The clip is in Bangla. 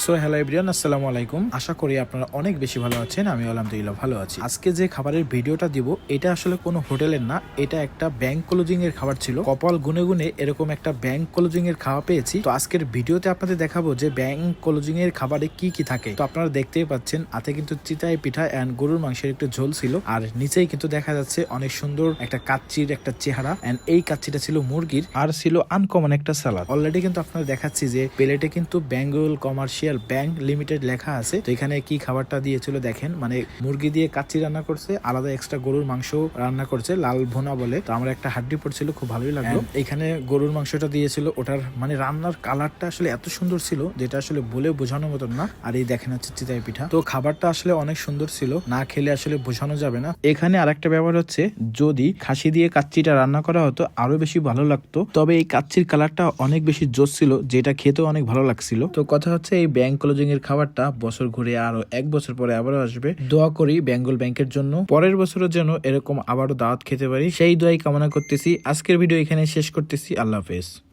সো হ্যালো এভরিওয়ান, আসসালামু আলাইকুম। আশা করি আপনারা অনেক বেশি ভালো আছেন। আমি আলহামদুলিল্লাহ ভালো আছি। আজকে যে খাবারের ভিডিওটা দিব এটা আসলে কোনো হোটেলের না, এটা একটা ব্যাংক ক্লোজিং এর খাবার ছিল। কপাল গুনে গুনে এরকম একটা ব্যাংক ক্লোজিং এর খাওয়া পেয়েছি। তো আজকের ভিডিওতে আপনাদের দেখাবো যে ব্যাংক ক্লোজিং এর খাবারে কি কি থাকে। তো আপনারা দেখতেই পাচ্ছেন হাতে কিন্তু চিতাই পিঠা এন্ড গরুর মাংসের একটু ঝোল ছিল, আর নিচেই কিন্তু দেখা যাচ্ছে অনেক সুন্দর একটা কাচ্চির একটা চেহারা এন্ড এই কাচ্চিটা ছিল মুরগির, আর ছিল আনকমন একটা সালাদ। অলরেডি কিন্তু আপনারা দেখাচ্ছি যে প্লেটে কিন্তু বেঙ্গল কমার্শিয়াল ব্যাংক লিমিটেড লেখা আছে। তো এখানে কি খাবারটা দিয়েছিল দেখেন, মানে মুরগি দিয়ে কাচ্চি রান্না করছে, আলাদা এক্সট্রা গরুর মাংস রান্না করছে, লাল ভুনা বলে। তো আমার একটা হাড্ডি পড়ছিল, খুব ভালোই লাগলো। এখানে গরুর মাংসটা দিয়েছিল, ওটার মানে রান্নার কালারটা আসলে এত সুন্দর ছিল যেটা আসলে বলে বোঝানোর মতন না। আর এই দেখেন হচ্ছে চিতাই পিঠা। তো খাবারটা আসলে অনেক সুন্দর ছিল, না খেলে আসলে বোঝানো যাবে না। এখানে আরেকটা ব্যাপার হচ্ছে, যদি খাসি দিয়ে কাচ্চিটা রান্না করা হতো আরো বেশি ভালো লাগতো। তবে এই কাচ্চির কালারটা অনেক বেশি জোস ছিল, যেটা খেতেও অনেক ভালো লাগছিল। তো কথা হচ্ছে এই ব্যাংক ক্লোজিং এর খাবারটা বছর ঘুরে আরো এক বছর পরে আবারও আসবে। দোয়া করি বেঙ্গল ব্যাংকের জন্য পরের বছরের জন্য এরকম আবারও দাওয়াত খেতে পারি, সেই দোয়াই কামনা করতেছি। আজকের ভিডিও এখানে শেষ করতেছি। আল্লাহ হাফেজ।